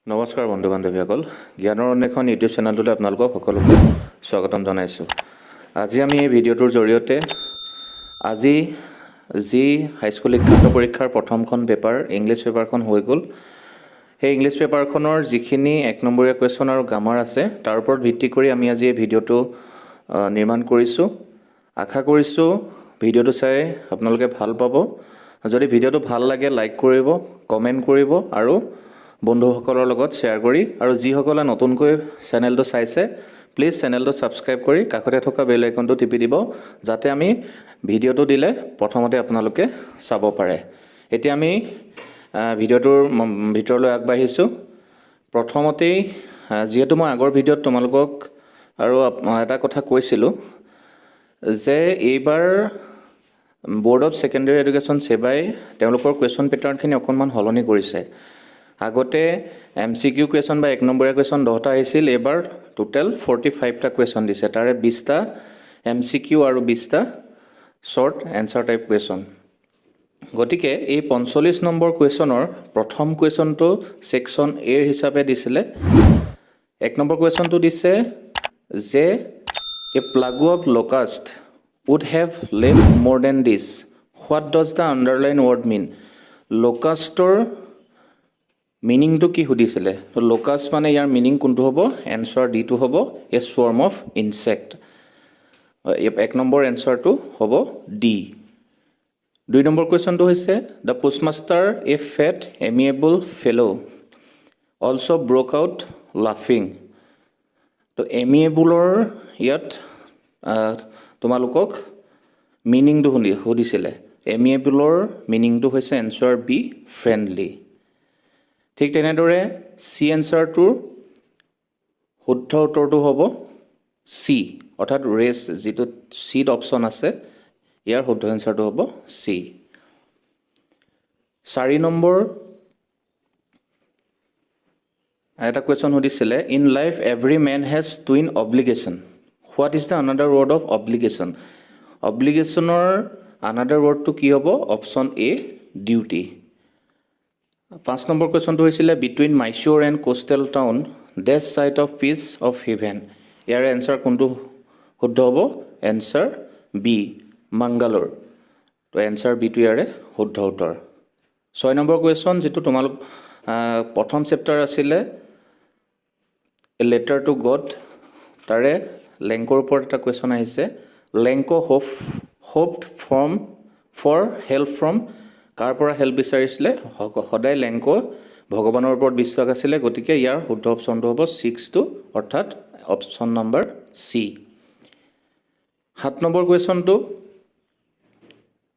নমস্কাৰ বন্ধু বান্ধৱীসকল জ্ঞানৰ অন্বেষণ ইউটিউব চেনেলটোলৈ আপোনালোকক সকলোকে স্বাগতম জনাইছোঁ। আজি আমি এই ভিডিঅ'টোৰ জৰিয়তে আজি যি হাইস্কুল শিক্ষান্ত পৰীক্ষাৰ প্ৰথমখন পেপাৰ ইংলিছ পেপাৰখন হৈ গ'ল, সেই ইংলিছ পেপাৰখনৰ যিখিনি 1 নম্বৰীয়া কুৱেশ্যন আৰু গ্ৰামাৰ আছে তাৰ ওপৰত ভিত্তি কৰি আমি আজি এই ভিডিঅ'টো নিৰ্মাণ কৰিছোঁ। আশা কৰিছোঁ ভিডিঅ'টো চাই আপোনালোকে ভাল পাব। যদি ভিডিঅ'টো ভাল লাগে লাইক কৰিব, কমেণ্ট কৰিব আৰু বন্ধুসকলৰ লগত শ্বেয়াৰ কৰি আৰু যিসকলে নতুনকৈ চেনেলটো চাইছে প্লিজ চেনেলটো ছাবস্ক্ৰাইব কৰি কাষতে থকা বেল আইকনটো টিপি দিব, যাতে আমি ভিডিঅ'টো দিলে প্ৰথমতে আপোনালোকে চাব পাৰে। এতিয়া আমি ভিডিঅ'টোৰ ভিতৰলৈ আগবাঢ়িছোঁ। প্ৰথমতেই যিহেতু মই আগৰ ভিডিঅ'ত তোমালোকক আৰু এটা কথা কৈছিলোঁ যে এইবাৰ বোৰ্ড অফ ছেকেণ্ডেৰী এডুকেশ্যন সেৱাই তেওঁলোকৰ কুৱেশ্যন পেটাৰ্ণখিনি অকণমান সলনি কৰিছে। আগতে MCQ কুৱেশ্যন বা 1 নম্বৰীয়া কুৱেশ্যন 10টা আহিছিল, এইবাৰ টোটেল 45টা কুৱেশ্যন দিছে। তাৰে 20টা MCQ আৰু 20টা শ্বৰ্ট এনচাৰ টাইপ কুৱেশ্যন। গতিকে এই 45 নম্বৰ কুৱেশ্যনৰ প্ৰথম কুৱেশ্যনটো ছেকশ্যন এৰ হিচাপে দিছিলে। 1 নম্বৰ কুৱেশ্যনটো দিছে যে a plague of locust would have left more than this. What does the underline word mean? লকাষ্টৰ মিনিংটো কি সুধিছিলে? তো লকাষ্ট মানে ইয়াৰ মিনিং কোনটো হ'ব? এনচাৰ ডিটো হ'ব a swarm of insect. 1 number এনচাৰটো হ'ব ডি। 2 নম্বৰ কুৱেশ্যনটো হৈছে the postmaster a fat amiable fellow also' broke out লাফিং। তো এমিয়েবলৰ ইয়াত তোমালোকক মিনিংটো সুধিছিলে। এমিয়েবলৰ মিনিংটো হৈছে এনচাৰ বি ফ্ৰেণ্ডলি। ঠিক তেনেদৰে চি এনচাৰটোৰ শুদ্ধ উত্তৰটো হ'ব চি, অৰ্থাৎ ৰেচ যিটো চিত অপশ্যন আছে ইয়াৰ শুদ্ধ এনচাৰটো হ'ব চি। 4 নম্বৰ এটা কুৱেশ্যন সুধিছিলে in life every man has twin obligation. What is the another word of obligation? অব্লিগেশ্যনৰ আনাডাৰ ৱৰ্ডটো কি হ'ব? Option a duty. 5 নম্বৰ কুৱেশ্যনটো হৈছিলে between Mysore and coastal town dash site of piece of heaven. ইয়াৰে answer কোনটো শুদ্ধ হ'ব? Answer B Mangalore. তো এনচাৰ বিটো ইয়াৰে শুদ্ধ উত্তৰ। 6 নম্বৰ কুৱেশ্যন যিটো তোমালোক প্ৰথম চেপ্টাৰ আছিলে এ লেটাৰ টু গড, তাৰে লেংকৰ ওপৰত এটা কুৱেশ্যন আহিছে। লেংকো হোপড ফৰ হেল্প ফ্ৰম, কাৰ পৰা হেল্প বিচাৰিছিলে? সদায় লেংকো ভগৱানৰ ওপৰত বিশ্বাস আছিলে, গতিকে ইয়াৰ শুদ্ধ অপশ্যনটো হ'ব 6টো, অৰ্থাৎ অপশ্যন নম্বৰ চি। 7 নম্বৰ কুৱেশ্যনটো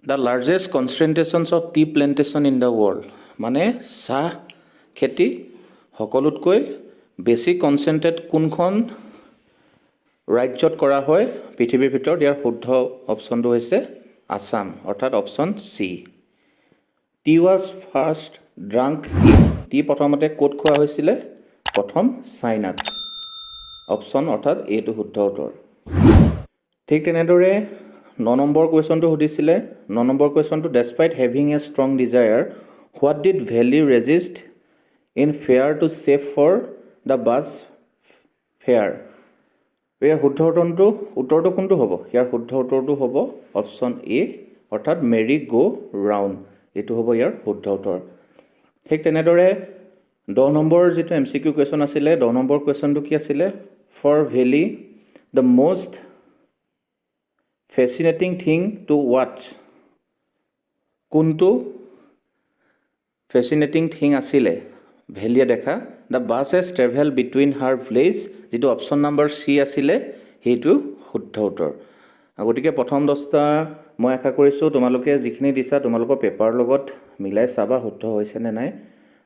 the largest concentrations of tea plantation in the world, মানে চাহ খেতি সকলোতকৈ বেছি কনচেনট্ৰেট কোনখন ৰাজ্যত কৰা হয় পৃথিৱীৰ ভিতৰত? ইয়াৰ শুদ্ধ অপশ্যনটো হৈছে আছাম, অৰ্থাৎ option C. T was first drunk in, T প্ৰথমতে ক'ত খোৱা হৈছিলে? প্ৰথম চাইনাত, অপশ্যন অৰ্থাৎ এইটো শুদ্ধ উত্তৰ। ঠিক তেনেদৰে 9 নম্বৰ কুৱেশ্যনটো সুধিছিলে। 9 নম্বৰ কুৱেশ্যনটো despite having a strong desire what did Valli resist in fair to save for the bus fare. ইয়াৰ শুদ্ধ উত্তৰটো কোনটো হ'ব? ইয়াৰ শুদ্ধ উত্তৰটো হ'ব অপশ্যন এ, অৰ্থাৎ মেৰি গো ৰাউণ্ড। এইটো হ'ব ইয়াৰ শুদ্ধ উত্তৰ। ঠিক তেনেদৰে 10 নম্বৰ যিটো MCQ কুৱেশ্যন আছিলে, 10 নম্বৰ কুৱেশ্যনটো কি আছিলে? For Valli the most fascinating thing to ৱাটচ। কোনটো ফেচিনেটিং থিং আছিলে ভেলিয়ে দেখা? The buses travel between her village, যিটো অপশ্যন নম্বৰ চি আছিলে, সেইটো শুদ্ধ উত্তৰ। গতিকে প্ৰথম 10টা মই আশা কৰিছোঁ তোমালোকে যিখিনি দিছা তোমালোকৰ পেপাৰ লগত মিলাই চাবা শুদ্ধ হৈছে নে নাই।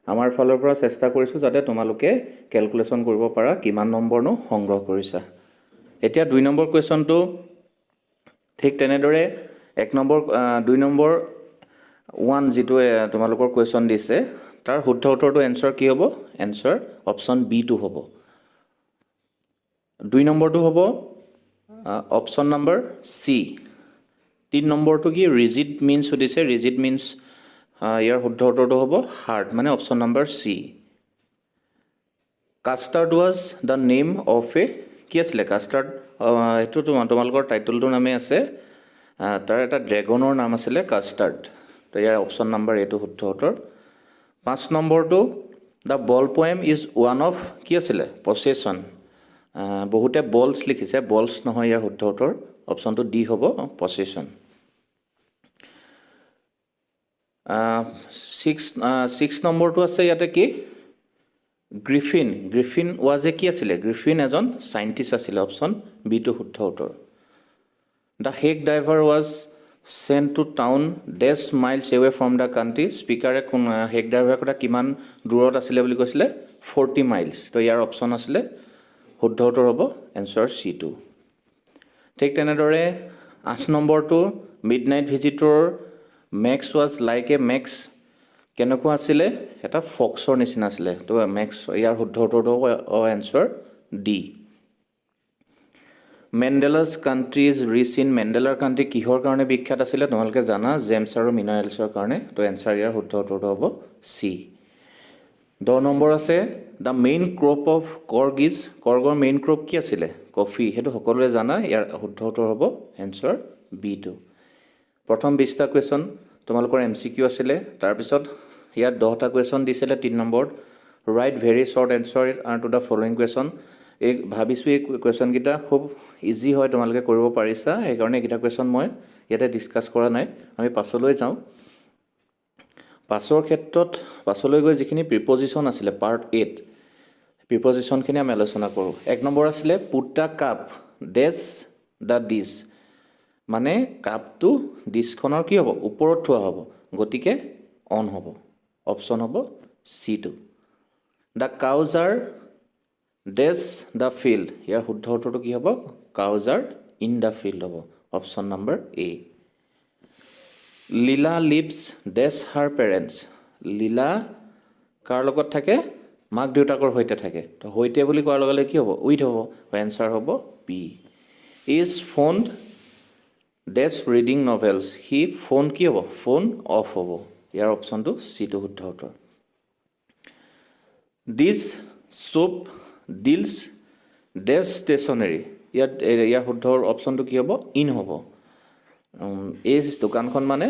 আমাৰ ফালৰ পৰা চেষ্টা কৰিছোঁ যাতে তোমালোকে কেলকুলেশ্যন কৰিব পাৰা কিমান নম্বৰনো সংগ্ৰহ কৰিছা। এতিয়া 2 নম্বৰ কুৱেশ্যনটো ঠিক তেনেদৰে 2 নম্বৰ 1 যিটো তোমালোকৰ কুৱেশ্যন দিছে তাৰ শুদ্ধ উত্তৰটো এনচাৰ কি হ'ব? এনচাৰ অপশ্যন বিটো হ'ব। 2 নম্বৰটো হ'ব অপশ্যন নম্বৰ চি। 3 নম্বৰটো কি? ৰিজিড মিনছ সুধিছে। ৰিজিড মিনছ ইয়াৰ শুদ্ধ উত্তৰটো হ'ব হাৰ্ড, মানে option number C. Custard was the name of a কি আছিলে কাষ্টাৰ্ড এইটো তোমালোকৰ টাইটেলটোৰ নামেই আছে তাৰ এটা ড্ৰেগনৰ নাম আছিলে কাষ্টাৰ্ড তো ইয়াৰ অপশ্যন নাম্বাৰ এইটো শুদ্ধ উত্তৰ 5 নম্বৰটো the ball poem is one of কি আছিলে পছেশ্যন বহুতে বলছ লিখিছে বলছ নহয় ইয়াৰ শুদ্ধ উত্তৰ অপশ্যনটো ডি হ'ব পছেশ্যন 6 নম্বৰটো আছে ইয়াতে কি গ্ৰিফিন ৱাজ এ কি আছিলে গ্ৰিফিন এজন চাইণ্টিষ্ট আছিলে অপশ্যন বিটো শুদ্ধ উত্তৰ the hack driver was sent to town dash miles away from the country স্পীকাৰে কোন হেক ড্ৰাইভাৰৰ কথা কিমান দূৰত আছিলে বুলি কৈছিলে 40 মাইলছ তো ইয়াৰ অপশ্যন আছিলে শুদ্ধ উত্তৰ হ'ব এনচাৰ C2 ঠিক তেনেদৰে 8 নম্বৰটো midnight visitor Max was like a Max কেনেকুৱা আছিলে এটা ফক্সৰ নিচিনা আছিলে তো মেক্স ইয়াৰ শুদ্ধ উত্তৰটো হ'ব answer D Mandela's country is rich in মেণ্ডেলাৰ কাণ্ট্ৰি কিহৰ কাৰণে বিখ্যাত আছিলে তোমালোকে জানা জেমছ আৰু মিনাৰেলছৰ কাৰণে তো এনচাৰ ইয়াৰ শুদ্ধ উত্তৰটো হ'ব চি 10 নম্বৰ আছে দ্য মেইন ক্ৰপ অফ কৰ্গৰ মেইন ক্ৰপ কি আছিলে কফি সেইটো সকলোৱে জানা ইয়াৰ শুদ্ধ উত্তৰ হ'ব এনচাৰ বি2 প্ৰথম 20টা কুৱেশ্যন তোমালোকৰ MCQ আছিলে তাৰপিছত ইয়াত 10টা কুৱেশ্যন দিছিলে 3 নম্বৰত right very short answer to the following question এই ভাবিছোঁ এই কুৱেশ্যনকেইটা খুব ইজি হয় তোমালোকে কৰিব পাৰিছা সেইকাৰণে এইকেইটা কুৱেশ্যন মই ইয়াতে ডিছকাছ কৰা নাই আমি পাছলৈ যাওঁ পাছৰ ক্ষেত্ৰত পাছলৈ গৈ যিখিনি প্ৰিপজিশ্যন আছিলে পাৰ্ট 8 প্ৰিপজিশ্যনখিনি আমি আলোচনা কৰোঁ 1 নম্বৰ আছিলে put the cup dash the dish মানে কাপটো ডিছখনৰ কি হ'ব ওপৰত থোৱা হ'ব গতিকে অন হ'ব অপশ্যন হ'ব C2 the cows are dash the field ইয়াৰ শুদ্ধ উত্তৰটো কি হ'ব cows are in the field হ'ব option number A Leela lives dash her parents Leela কাৰ লগত থাকে মাক দেউতাকৰ সৈতে থাকে তো সৈতে বুলি কোৱাৰ লগে লগে কি হ'ব উইথ হ'ব এনচাৰ হ'ব B is fond dash reading novels he fond কি হ'ব ফোন অফ হ'ব ইয়াৰ অপশ্যনটো চিটো শুদ্ধ উত্তৰ দিছ সোপ ডিলছ ডেছ ষ্টেচনাৰী ইয়াৰ শুদ্ধ অপশ্যনটো কি হ'ব ইন হ'ব এই দোকানখন মানে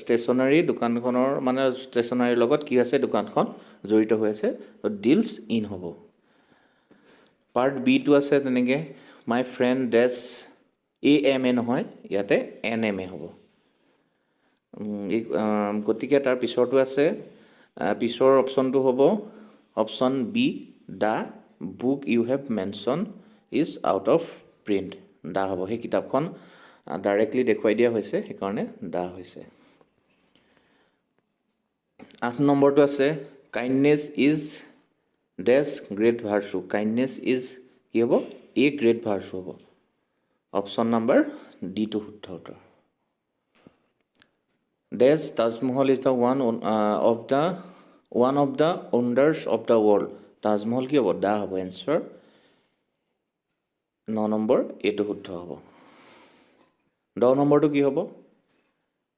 ষ্টেচনাৰী দোকানখনৰ মানে ষ্টেচনাৰীৰ লগত কি আছে দোকানখন জড়িত হৈ আছে তো ডিলছ ইন হ'ব পাৰ্ট বিটো আছে তেনেকৈ মাই ফ্ৰেণ্ড ডেছ AMA নহয় ইয়াতে NMA হ'ব গতিকে তাৰ পিছৰটো আছে পিছৰ অপশ্যনটো হ'ব option B the book you have mention is out of print দা হ'ব সেই কিতাপখন ডাইৰেক্টলি দেখুৱাই দিয়া হৈছে সেইকাৰণে দা হৈছে 8 নম্বৰটো আছে kindness is dash great virtue kindness is কি হ'ব এ গ্ৰেট ভাৰ্চু হ'ব অপশ্যন নম্বৰ ডিটো শুদ্ধ উত্তৰ dash Taj Mahal is the one of the wonders of the world Taj Mahal কি হ'ব দা হ'ব এনচাৰ 9 নম্বৰ এইটো শুদ্ধ হ'ব 10 নম্বৰটো কি হ'ব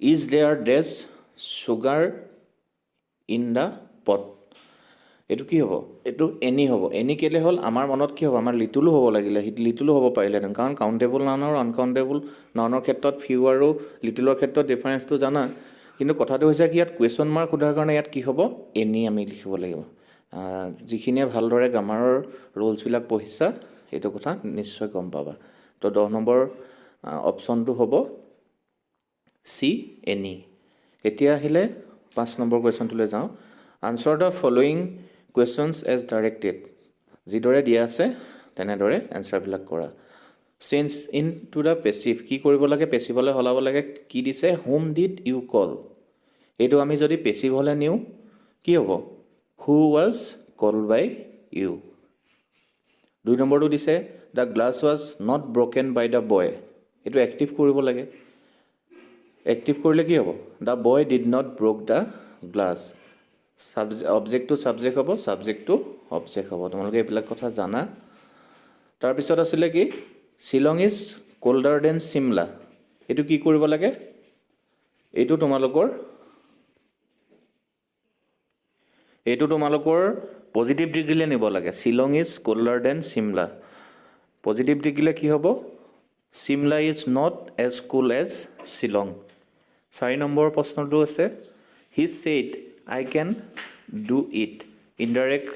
is there dash sugar in the pot এইটো কি হ'ব এইটো এনি হ'ব এনি কেলে হ'ল আমাৰ মনত কি হ'ব আমাৰ লিটুলো হ'ব লাগিলে লিটুলো হ'ব পাৰিলেহেঁতেন কাৰণ কাউণ্টেবল নাউন আৰু আনকাউণ্টেবল নাউনৰ ক্ষেত্ৰত ফিউ আৰু লিটুলৰ ক্ষেত্ৰত ডিফাৰেঞ্চটো জানা কিন্তু কথাটো হৈছে কি ইয়াত কুৱেশ্যন মাৰ্ক সোধাৰ কাৰণে ইয়াত কি হ'ব এনি আমি লিখিব লাগিব যিখিনিয়ে ভালদৰে গ্ৰামাৰৰ ৰুলছবিলাক পঢ়িছা এইটো কথা নিশ্চয় গম পাবা তো 10 নম্বৰ অপশ্যনটো হ'ব চি এনি এতিয়া আহিলে 5 নম্বৰ কুৱেশ্যনটোলৈ যাওঁ answer the following questions as directed যিদৰে দিয়া আছে তেনেদৰে এনচাৰবিলাক কৰা change into the passive কি কৰিব লাগে পেচিভলৈ সলাব লাগে কি দিছে হোম ডিড ইউ কল এইটো আমি যদি পেচিভলৈ নিওঁ কি হ'ব who was call by U 2 নম্বৰটো দিছে the glass was not broken by the boy এইটো এক্টিভ কৰিব লাগে এক্টিভ কৰিলে কি হ'ব the boy did not broke the glass অবজেক্টটো ছাবজেক্ট হ'ব ছাবজেক্টটো অবজেক্ট হ'ব তোমালোকে এইবিলাক কথা জানা তাৰপিছত আছিলে কি Shillong is colder than Shimla এইটো কি কৰিব লাগে এইটো তোমালোকৰ এইটো তোমালোকৰ পজিটিভ ডিগ্ৰীলৈ নিব লাগে Shillong is colder than Shimla positive ডিগ্ৰীলৈ কি হ'ব Shimla is not as cool as Shillong 4 number প্ৰশ্নটো আছে he said I can do it indirect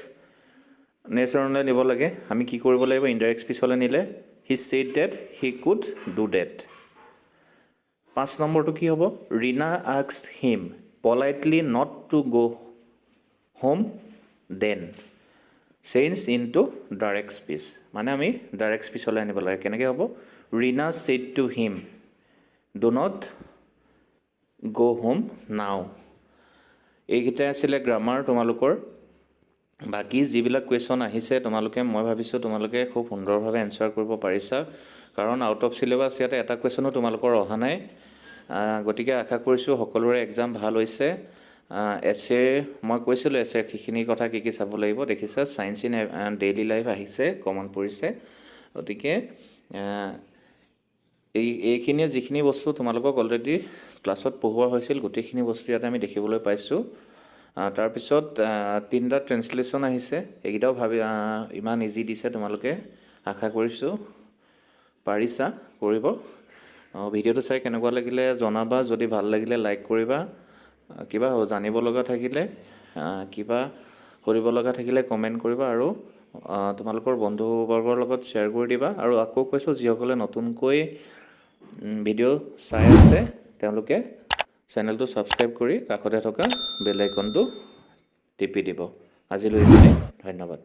নেচাৰলৈ নিব লাগে আমি কি কৰিব লাগিব ইনডাইৰেক্ট স্পীচলৈ নিলে he said that he could do that 5 নম্বৰটো কি হ'ব Reena asked him politely not to go home then change into direct speech মানে আমি ডাইৰেক্ট স্পীচলৈ আনিব লাগে কেনেকৈ হ'ব Reena said to him do not go home now এইকেইটাই আছিলে গ্ৰামাৰ তোমালোকৰ বাকি যিবিলাক কুৱেশ্যন আহিছে তোমালোকে মই ভাবিছোঁ তোমালোকে খুব সুন্দৰভাৱে এনচাৰ কৰিব পাৰিছা কাৰণ আউট অফ চিলেবাছ ইয়াতে এটা কুৱেশ্যনো তোমালোকৰ অহা নাই গতিকে আশা কৰিছোঁ সকলোৰে এক্সাম ভাল হৈছে এছে মই কৈছিলোঁ এছে সেইখিনি কথা কি কি চাব লাগিব দেখিছা সায়েন্স ইন ডেইলি লাইফ আহিছে কমন পৰিছে গতিকে এইখিনিয়ে যিখিনি বস্তু তোমালোকক অলৰেডি ক্লাছত পঢ়োৱা হৈছিল গোটেইখিনি বস্তু ইয়াতে আমি দেখিবলৈ পাইছোঁ তাৰপিছত 3টা ট্ৰেন্সলেশ্যন আহিছে এইকেইটাও ইমান ইজি দিছে তোমালোকে আশা কৰিছোঁ পাৰিছা কৰিব ভিডিঅ'টো চাই কেনেকুৱা লাগিলে জনাবা যদি ভাল লাগিলে লাইক কৰিবা কিবা জানিব লগা থাকিলে কিবা কৰিব লগা থাকিলে কমেণ্ট কৰিবা আৰু তোমালোকৰ বন্ধুবৰ্গৰ লগত শ্বেয়াৰ কৰি দিবা আৰু আকৌ কৈছোঁ যিসকলে নতুনকৈ ভিডিঅ' চাই আছে তেওঁলোকে চেনেলটো ছাবস্ক্ৰাইব কৰি কাষতে থকা বেল আইকনটো টিপি দিব আজিলৈ ধন্যবাদ